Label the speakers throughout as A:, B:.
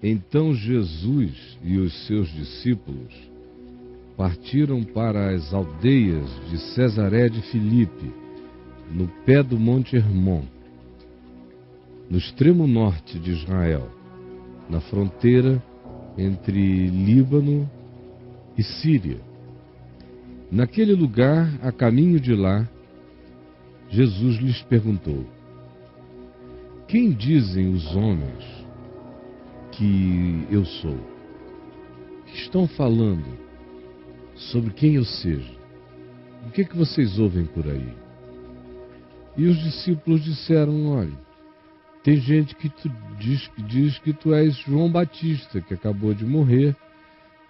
A: Então Jesus e os seus discípulos partiram para as aldeias de Cesaré de Filipe, no pé do Monte Hermon, no extremo norte de Israel, na fronteira entre Líbano e Síria. Naquele lugar, a caminho de lá, Jesus lhes perguntou: quem dizem os homens que eu sou? Estão falando sobre quem eu seja. O que vocês ouvem por aí? E os discípulos disseram: olha, tem gente que diz que tu és João Batista, que acabou de morrer,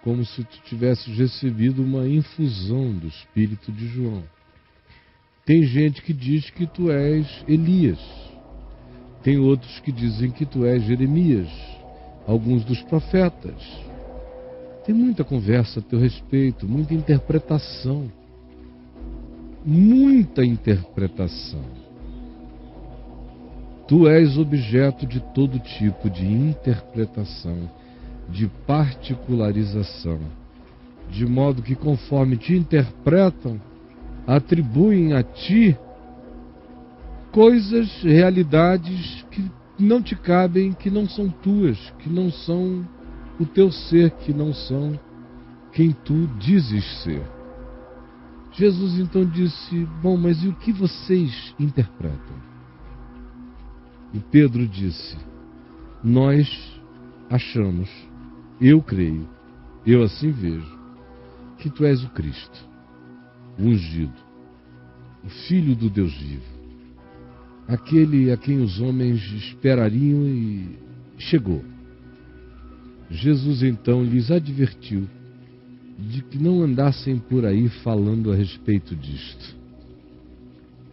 A: como se tu tivesses recebido uma infusão do Espírito de João. Tem gente que diz que tu és Elias. Tem outros que dizem que tu és Jeremias, alguns dos profetas. Tem muita conversa a teu respeito, muita interpretação. Muita interpretação. Tu és objeto de todo tipo de interpretação, de particularização, de modo que conforme te interpretam, atribuem a ti coisas, realidades que não te cabem, que não são tuas, que não são o teu ser, que não são quem tu dizes ser. Jesus então disse: bom, mas e o que vocês interpretam? E Pedro disse: nós achamos, eu creio, eu assim vejo, que tu és o Cristo, o ungido, o Filho do Deus vivo, aquele a quem os homens esperariam, e chegou. Jesus então lhes advertiu de que não andassem por aí falando a respeito disto,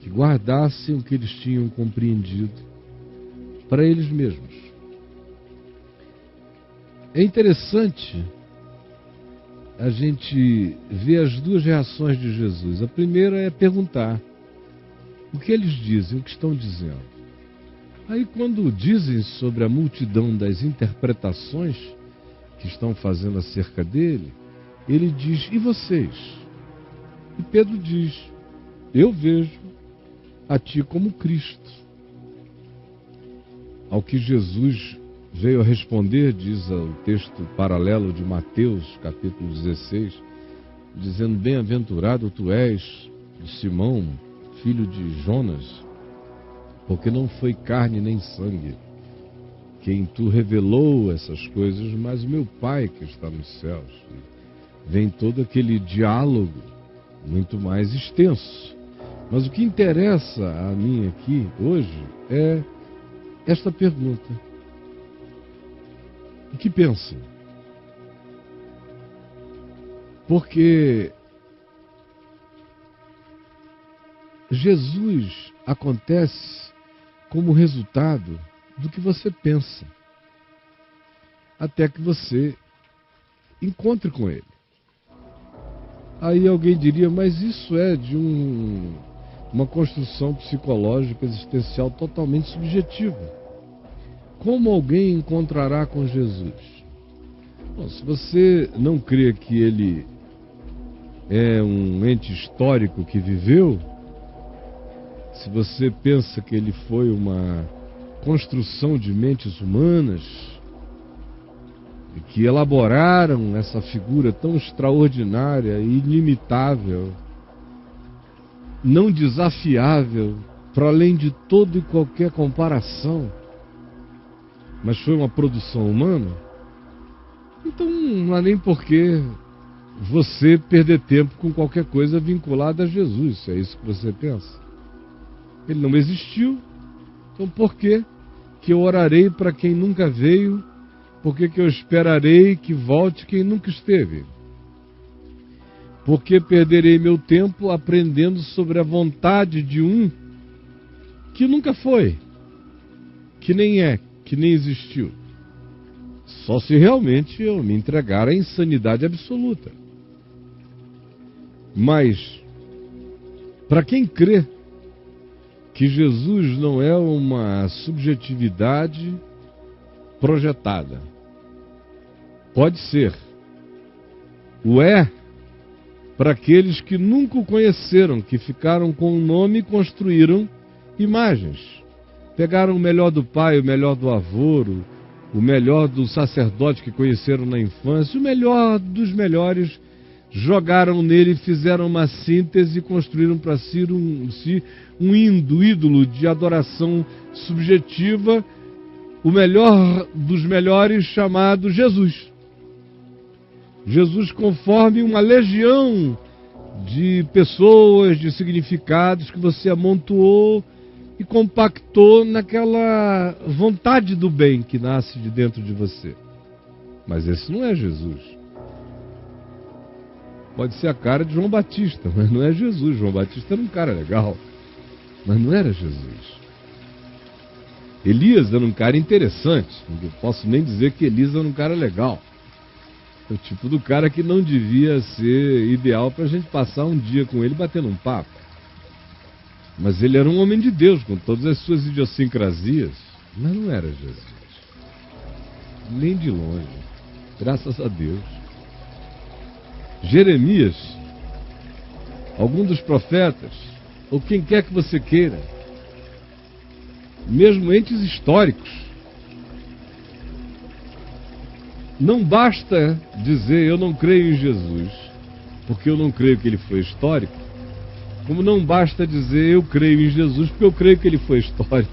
A: que guardassem o que eles tinham compreendido para eles mesmos. É interessante a gente ver as duas reações de Jesus. A primeira é perguntar o que eles dizem, o que estão dizendo. Aí, quando dizem sobre a multidão das interpretações que estão fazendo acerca dele, ele diz: e vocês? E Pedro diz: eu vejo a ti como Cristo. Ao que Jesus veio a responder, diz o texto paralelo de Mateus, capítulo 16, dizendo: bem-aventurado tu és, Simão, filho de Jonas, porque não foi carne nem sangue quem tu revelou essas coisas, mas meu Pai que está nos céus. Vem todo aquele diálogo muito mais extenso. Mas o que interessa a mim aqui hoje é esta pergunta: o que pensam? Porque Jesus acontece como resultado do que você pensa, até que você encontre com ele. Aí alguém diria: mas isso é de uma construção psicológica existencial totalmente subjetiva. Como alguém encontrará com Jesus? Bom, se você não crê que ele é um ente histórico que viveu, se você pensa que ele foi uma construção de mentes humanas que elaboraram essa figura tão extraordinária e inimitável, não desafiável, para além de toda e qualquer comparação, mas foi uma produção humana, então não há nem por que você perder tempo com qualquer coisa vinculada a Jesus, se é isso que você pensa. Ele não existiu, então por que eu orarei para quem nunca veio? Por que eu esperarei que volte quem nunca esteve? Por que perderei meu tempo aprendendo sobre a vontade de um que nunca foi, que nem é, que nem existiu? Só se realmente eu me entregar à insanidade absoluta. Mas, para quem crê que Jesus não é uma subjetividade projetada, Pode ser. O é para aqueles que nunca o conheceram, que ficaram com o nome e construíram imagens. Pegaram o melhor do pai, o melhor do avô, o melhor do sacerdote que conheceram na infância, o melhor dos melhores, jogaram nele, fizeram uma síntese e construíram para si um ídolo de adoração subjetiva, o melhor dos melhores, chamado Jesus. Jesus conforme uma legião de pessoas, de significados que você amontoou e compactou naquela vontade do bem que nasce de dentro de você. Mas esse não é Jesus. Pode ser a cara de João Batista, mas não é Jesus. João Batista era um cara legal, mas não era Jesus. Elias era um cara interessante. Não posso nem dizer que Elias era um cara legal. É o tipo do cara que não devia ser ideal para a gente passar um dia com ele batendo um papo. Mas ele era um homem de Deus, com todas as suas idiosincrasias. Mas não era Jesus. Nem de longe. Graças a Deus. Jeremias, algum dos profetas, ou quem quer que você queira, mesmo entes históricos, não basta dizer eu não creio em Jesus, porque eu não creio que ele foi histórico, como não basta dizer eu creio em Jesus, porque eu creio que ele foi histórico.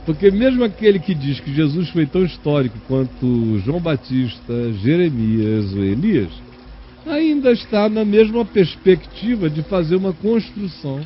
A: Porque mesmo aquele que diz que Jesus foi tão histórico quanto João Batista, Jeremias ou Elias, ainda está na mesma perspectiva de fazer uma construção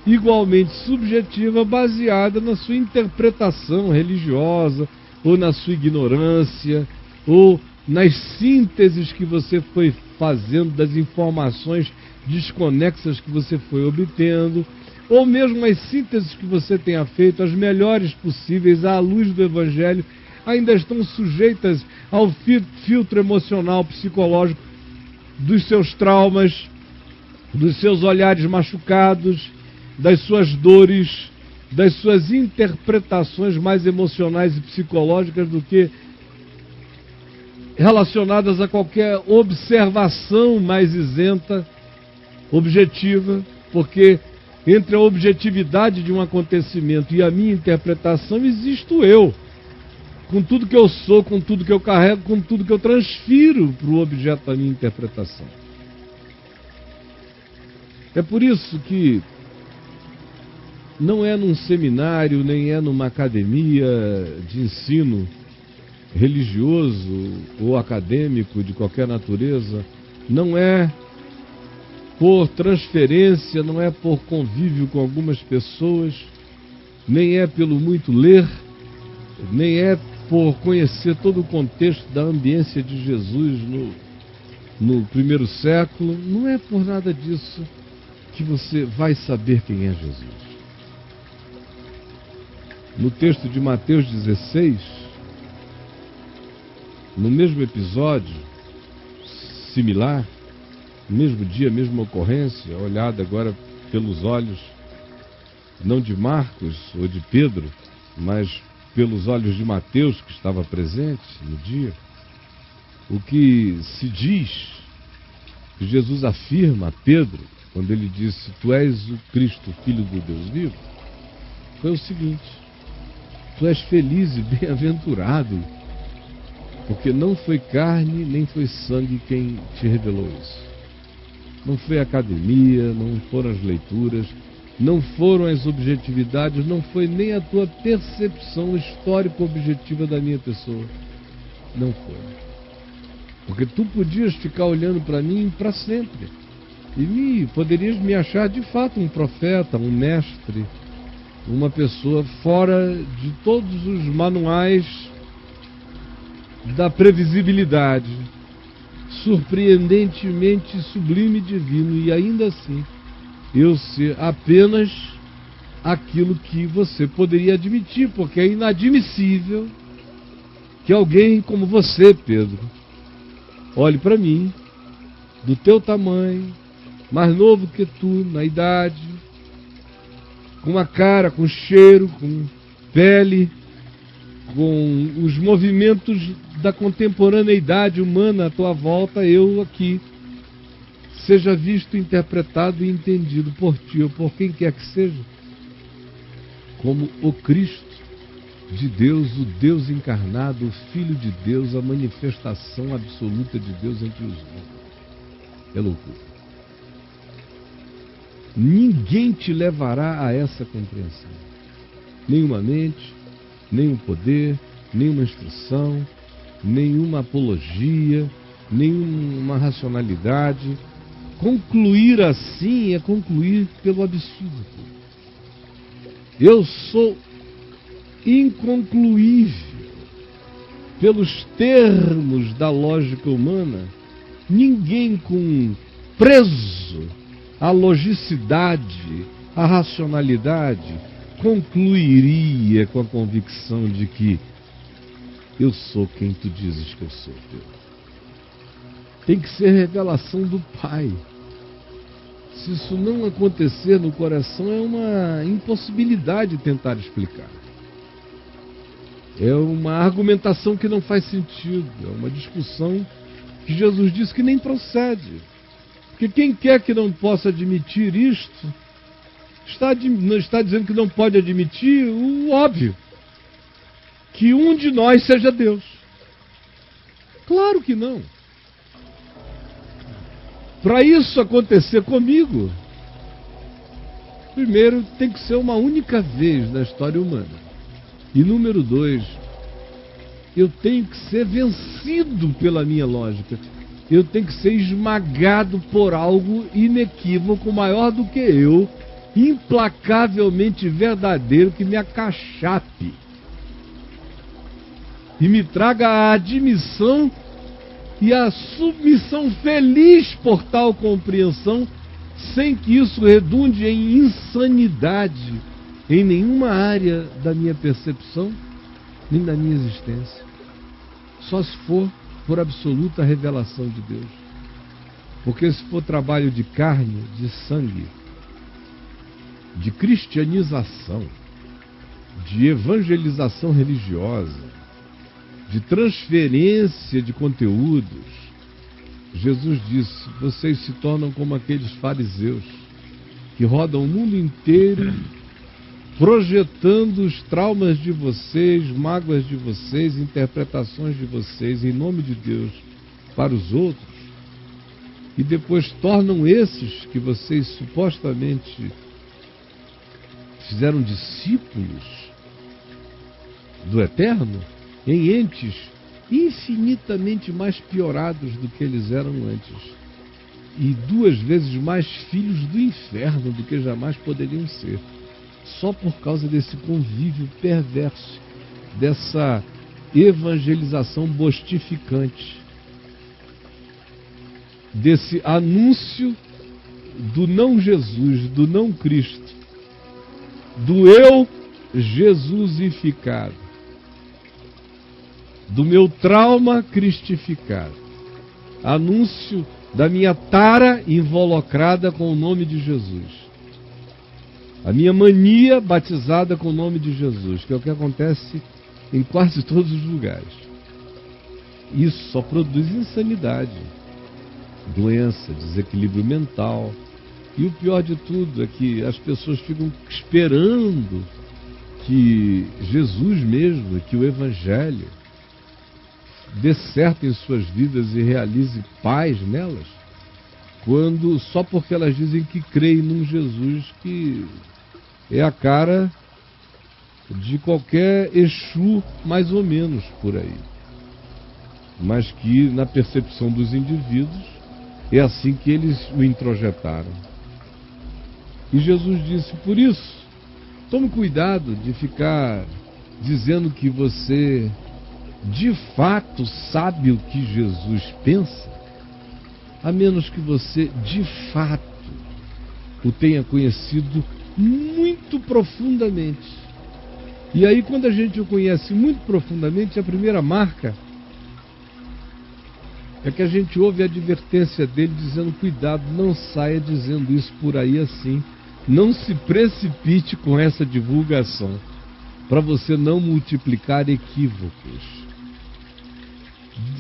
A: igualmente subjetiva, baseada na sua interpretação religiosa, ou na sua ignorância, ou nas sínteses que você foi fazendo das informações desconexas que você foi obtendo, ou mesmo as sínteses que você tenha feito, as melhores possíveis à luz do Evangelho, ainda estão sujeitas ao filtro emocional, psicológico dos seus traumas, dos seus olhares machucados, das suas dores, das suas interpretações mais emocionais e psicológicas do que relacionadas a qualquer observação mais isenta, objetiva, porque entre a objetividade de um acontecimento e a minha interpretação existo eu, com tudo que eu sou, com tudo que eu carrego, com tudo que eu transfiro para o objeto da minha interpretação. É por isso que não é num seminário, nem é numa academia de ensino religioso ou acadêmico de qualquer natureza, não é por transferência, não é por convívio com algumas pessoas, nem é pelo muito ler, nem é por conhecer todo o contexto da ambiência de Jesus no primeiro século, não é por nada disso que você vai saber quem é Jesus. No texto de Mateus 16, no mesmo episódio, similar, mesmo dia, mesma ocorrência, olhada agora pelos olhos, não de Marcos ou de Pedro, mas pelos olhos de Mateus, que estava presente no dia, o que se diz, que Jesus afirma a Pedro, quando ele disse, tu és o Cristo, Filho do Deus vivo, foi o seguinte, tu és feliz e bem-aventurado, porque não foi carne nem foi sangue quem te revelou isso. Não foi a academia, não foram as leituras, não foram as objetividades, não foi nem a tua percepção histórico-objetiva da minha pessoa. Não foi. Porque tu podias ficar olhando para mim para sempre. E poderias me achar de fato um profeta, um mestre, uma pessoa fora de todos os manuais da previsibilidade, surpreendentemente sublime e divino, e ainda assim eu ser apenas aquilo que você poderia admitir, porque é inadmissível que alguém como você, Pedro, olhe para mim, do teu tamanho, mais novo que tu na idade, com uma cara, com cheiro, com pele, com os movimentos da contemporaneidade humana à tua volta, eu aqui, seja visto, interpretado e entendido por ti ou por quem quer que seja, como o Cristo de Deus, o Deus encarnado, o Filho de Deus, a manifestação absoluta de Deus entre os homens. É loucura. Ninguém te levará a essa compreensão. Nenhuma mente, nenhum poder, nenhuma instrução, nenhuma apologia, nenhuma racionalidade. Concluir assim é concluir pelo absurdo. Eu sou inconcluível. Pelos termos da lógica humana, ninguém preso à logicidade, à racionalidade, concluiria com a convicção de que eu sou quem tu dizes que eu sou. Tem que ser revelação do Pai. Se isso não acontecer no coração, é uma impossibilidade tentar explicar. É uma argumentação que não faz sentido. É uma discussão que Jesus disse que nem procede. Porque quem quer que não possa admitir isto, está dizendo que não pode admitir o óbvio. Que um de nós seja Deus. Claro que não. Para isso acontecer comigo, primeiro tem que ser uma única vez na história humana. E número 2, eu tenho que ser vencido pela minha lógica. Eu tenho que ser esmagado por algo inequívoco, maior do que eu, implacavelmente verdadeiro, que me acachape e me traga a admissão e a submissão feliz por tal compreensão, sem que isso redunde em insanidade em nenhuma área da minha percepção, nem da minha existência. Só se for por absoluta revelação de Deus. Porque se for trabalho de carne, de sangue, de cristianização, de evangelização religiosa, de transferência de conteúdos, Jesus disse: vocês se tornam como aqueles fariseus que rodam o mundo inteiro projetando os traumas de vocês, mágoas de vocês, interpretações de vocês em nome de Deus para os outros, e depois tornam esses que vocês supostamente fizeram discípulos do Eterno em entes infinitamente mais piorados do que eles eram antes, e 2 vezes mais filhos do inferno do que jamais poderiam ser, só por causa desse convívio perverso, dessa evangelização bostificante, desse anúncio do não Jesus, do não Cristo, do eu jesusificado, do meu trauma cristificado, anúncio da minha tara involucrada com o nome de Jesus, a minha mania batizada com o nome de Jesus, que é o que acontece em quase todos os lugares. Isso só produz insanidade, doença, desequilíbrio mental. E o pior de tudo é que as pessoas ficam esperando que Jesus mesmo, que o Evangelho dê certo em suas vidas e realize paz nelas, quando só porque elas dizem que creem num Jesus que é a cara de qualquer Exu, mais ou menos por aí, mas que na percepção dos indivíduos é assim que eles o introjetaram. E Jesus disse: por isso, tome cuidado de ficar dizendo que você de fato sabe o que Jesus pensa, a menos que você de fato o tenha conhecido muito profundamente. E aí, quando a gente o conhece muito profundamente, a primeira marca é que a gente ouve a advertência dele dizendo: cuidado, não saia dizendo isso por aí assim, não se precipite com essa divulgação. para você não multiplicar equívocos.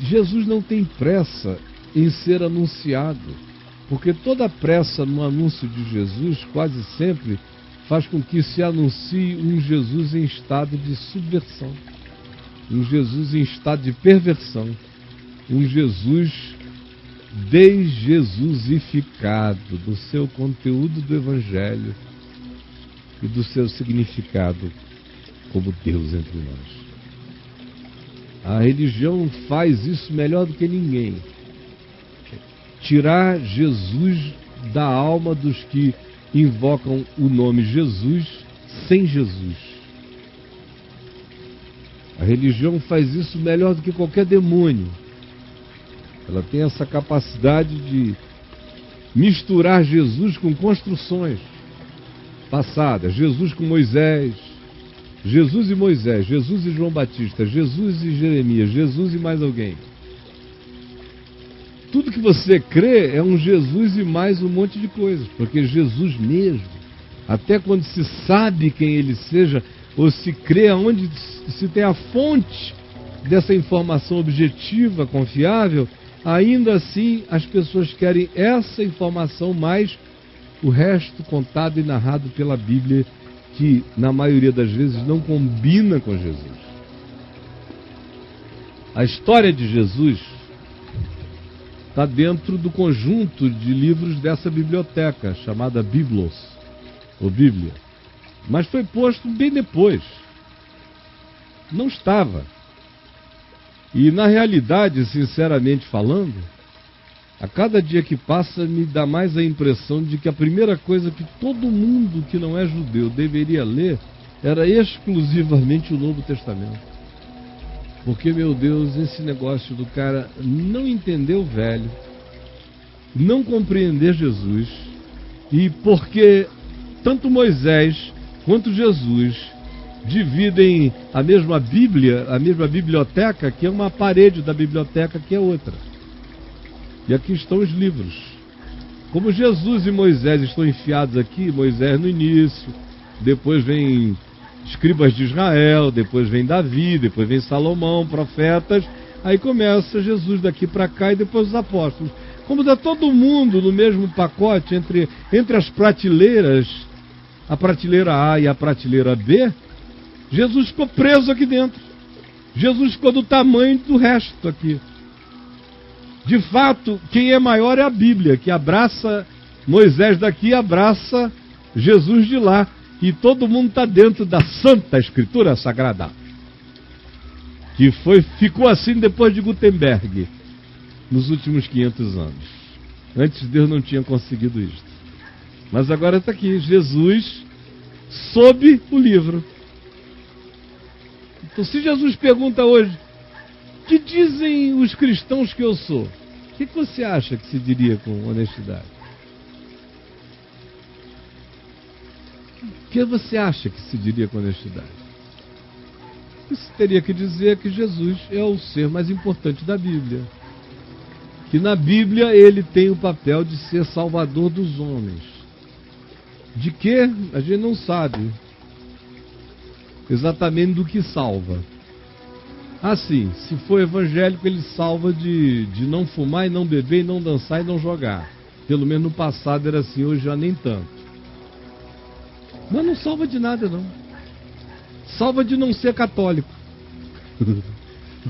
A: Jesus não tem pressa em ser anunciado, porque toda pressa no anúncio de Jesus quase sempre faz com que se anuncie um Jesus em estado de subversão, um Jesus em estado de perversão, um Jesus desjesusificado do seu conteúdo do Evangelho e do seu significado como Deus entre nós. A religião faz isso melhor do que ninguém. Tirar Jesus da alma dos que invocam o nome Jesus sem Jesus. A religião faz isso melhor do que qualquer demônio. Ela tem essa capacidade de misturar Jesus com construções passadas. Jesus com Moisés, Jesus e Moisés, Jesus e João Batista, Jesus e Jeremias, Jesus e mais alguém. Tudo que você crê é um Jesus e mais um monte de coisas, porque Jesus mesmo, até quando se sabe quem ele seja, ou se crê aonde se tem a fonte dessa informação objetiva, confiável, ainda assim as pessoas querem essa informação mais o resto contado e narrado pela Bíblia, que na maioria das vezes não combina com Jesus. A história de Jesus está dentro do conjunto de livros dessa biblioteca, chamada Biblos, ou Bíblia. Mas foi posto bem depois. Não estava. E na realidade, sinceramente falando, a cada dia que passa me dá mais a impressão de que a primeira coisa que todo mundo que não é judeu deveria ler era exclusivamente o Novo Testamento. Porque, meu Deus, esse negócio do cara não entender o velho, não compreender Jesus, e porque tanto Moisés quanto Jesus dividem a mesma Bíblia, a mesma biblioteca, que é uma parede da biblioteca que é outra. E aqui estão os livros. Como Jesus e Moisés estão enfiados aqui, Moisés no início, depois vem escribas de Israel, depois vem Davi, depois vem Salomão, profetas, aí começa Jesus daqui para cá e depois os apóstolos. Como está todo mundo no mesmo pacote, entre as prateleiras, a prateleira A e a prateleira B, Jesus ficou preso aqui dentro. Jesus ficou do tamanho do resto aqui. De fato, quem é maior é a Bíblia, que abraça Moisés daqui e abraça Jesus de lá. E todo mundo está dentro da Santa Escritura Sagrada, que ficou assim depois de Gutenberg, nos últimos 500 anos. Antes Deus não tinha conseguido isto. Mas agora está aqui, Jesus sob o livro. Então, se Jesus pergunta hoje, que dizem os cristãos que eu sou? O que você acha que se diria com honestidade? O que você acha que se diria com honestidade? Você teria que dizer que Jesus é o ser mais importante da Bíblia. Que na Bíblia ele tem o papel de ser salvador dos homens. De que? A gente não sabe exatamente do que salva. Assim, se for evangélico, ele salva de não fumar e não beber e não dançar e não jogar. Pelo menos no passado era assim, hoje já nem tanto. Mas não salva de nada, não. Salva de não ser católico.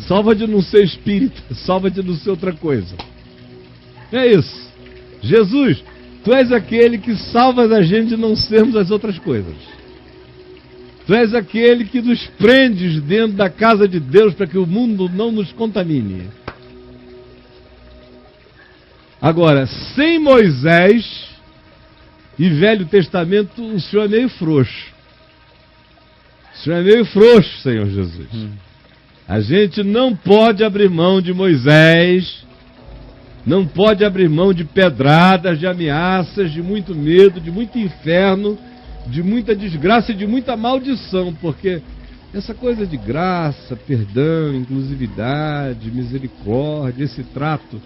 A: Salva de não ser espírita. Salva de não ser outra coisa. É isso. Jesus, tu és aquele que salva a gente de não sermos as outras coisas. Tu és aquele que nos prendes dentro da casa de Deus para que o mundo não nos contamine. Agora, sem Moisés e Velho Testamento, o Senhor é meio frouxo. O Senhor é meio frouxo, Senhor Jesus. A gente não pode abrir mão de Moisés, não pode abrir mão de pedradas, de ameaças, de muito medo, de muito inferno, de muita desgraça e de muita maldição, porque essa coisa de graça, perdão, inclusividade, misericórdia, esse trato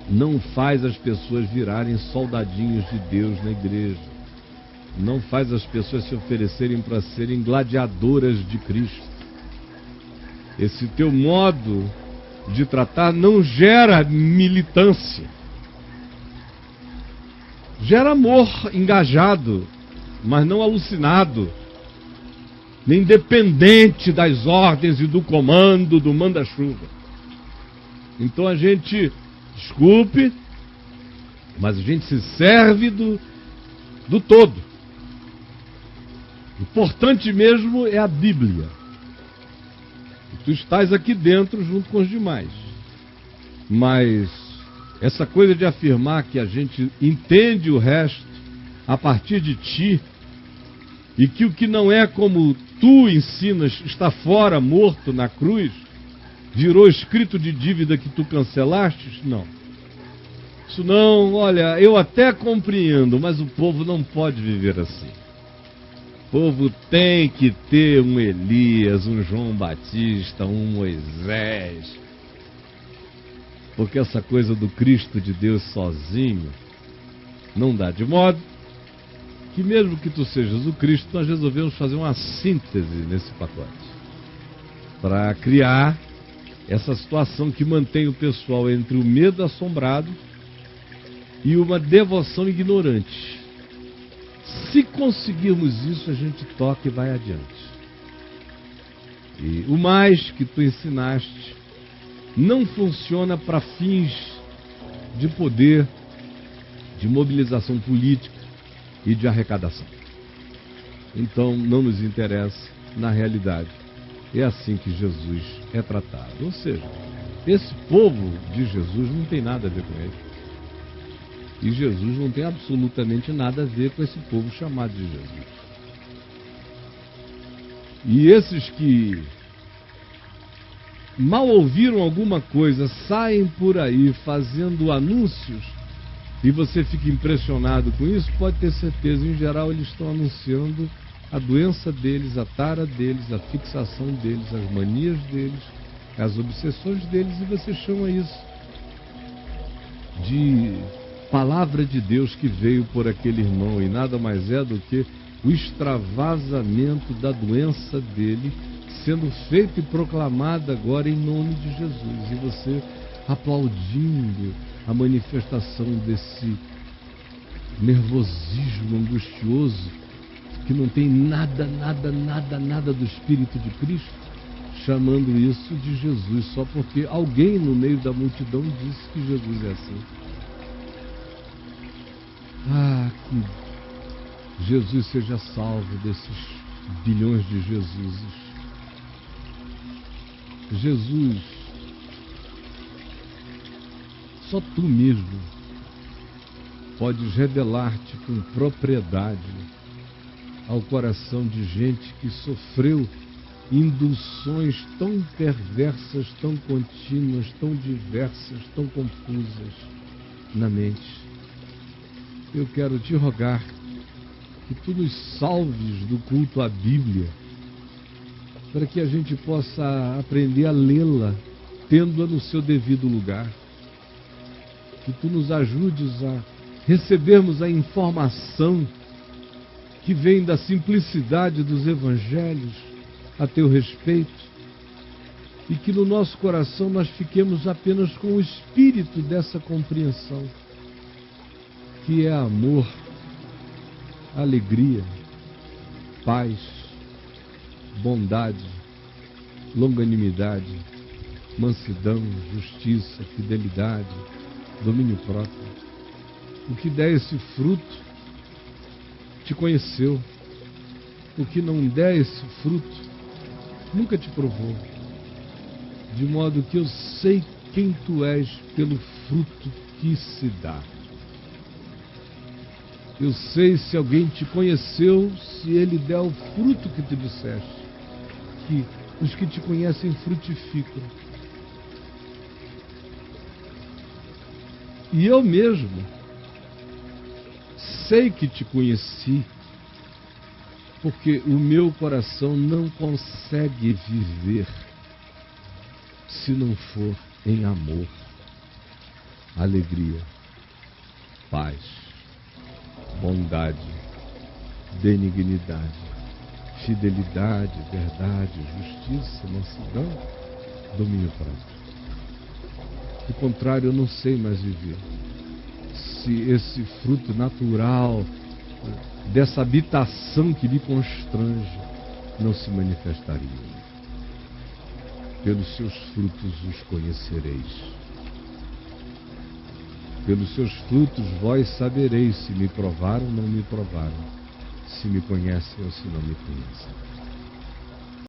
A: não faz as pessoas virarem soldadinhos de Deus na igreja. não faz as pessoas se oferecerem para serem gladiadoras de Cristo. Esse teu modo de tratar não gera militância. Gera amor engajado, mas não alucinado, nem dependente das ordens e do comando do manda-chuva. Então a gente, desculpe, mas a gente se serve do todo. O importante mesmo é a Bíblia. E tu estás aqui dentro junto com os demais. Mas essa coisa de afirmar que a gente entende o resto a partir de ti, e que o que não é como tu ensinas está fora, morto na cruz, virou escrito de dívida que tu cancelaste? Não. Isso não, olha, eu até compreendo, mas o povo não pode viver assim. O povo tem que ter um Elias, um João Batista, um Moisés. Porque essa coisa do Cristo de Deus sozinho não dá. De modo que mesmo que tu sejas o Cristo, nós resolvemos fazer uma síntese nesse pacote, para criar essa situação que mantém o pessoal entre o medo assombrado e uma devoção ignorante. Se conseguirmos isso, a gente toca e vai adiante. E o mais que tu ensinaste não funciona para fins de poder, de mobilização política e de arrecadação. Então não nos interessa, na realidade. É assim que Jesus é tratado. Ou seja, esse povo de Jesus não tem nada a ver com ele. E Jesus não tem absolutamente nada a ver com esse povo chamado de Jesus. E esses que mal ouviram alguma coisa, saem por aí fazendo anúncios, e você fica impressionado com isso, pode ter certeza, em geral eles estão anunciando a doença deles, a tara deles, a fixação deles, as manias deles, as obsessões deles, e você chama isso de palavra de Deus que veio por aquele irmão, e nada mais é do que o extravasamento da doença dele sendo feito e proclamado agora em nome de Jesus, e você aplaudindo a manifestação desse nervosismo angustioso que não tem nada do Espírito de Cristo, chamando isso de Jesus, só porque alguém no meio da multidão disse que Jesus é assim. Ah, que Jesus seja salvo desses bilhões de Jesuses. Jesus, só tu mesmo podes revelar-te com propriedade ao coração de gente que sofreu induções tão perversas, tão contínuas, tão diversas, tão confusas na mente. Eu quero te rogar que tu nos salves do culto à Bíblia, para que a gente possa aprender a lê-la, tendo-a no seu devido lugar. Que tu nos ajudes a recebermos a informação que vem da simplicidade dos evangelhos a teu respeito, e que no nosso coração nós fiquemos apenas com o espírito dessa compreensão, que é amor, alegria, paz, bondade, longanimidade, mansidão, justiça, fidelidade, domínio próprio. O que der esse fruto te conheceu. O que não der esse fruto nunca te provou. De modo que eu sei quem tu és pelo fruto que se dá. Eu sei se alguém te conheceu, se ele der o fruto que te disseste, que os que te conhecem frutificam. E eu mesmo sei que te conheci, porque o meu coração não consegue viver se não for em amor, alegria, paz, bondade, benignidade, fidelidade, verdade, justiça, mansidão, domínio próprio. Do contrário, eu não sei mais viver. Se esse fruto natural dessa habitação que me constrange não se manifestaria. Pelos seus frutos os conhecereis. Pelos seus frutos vós sabereis se me provaram ou não me provaram, se me conhecem ou se não me conhecem.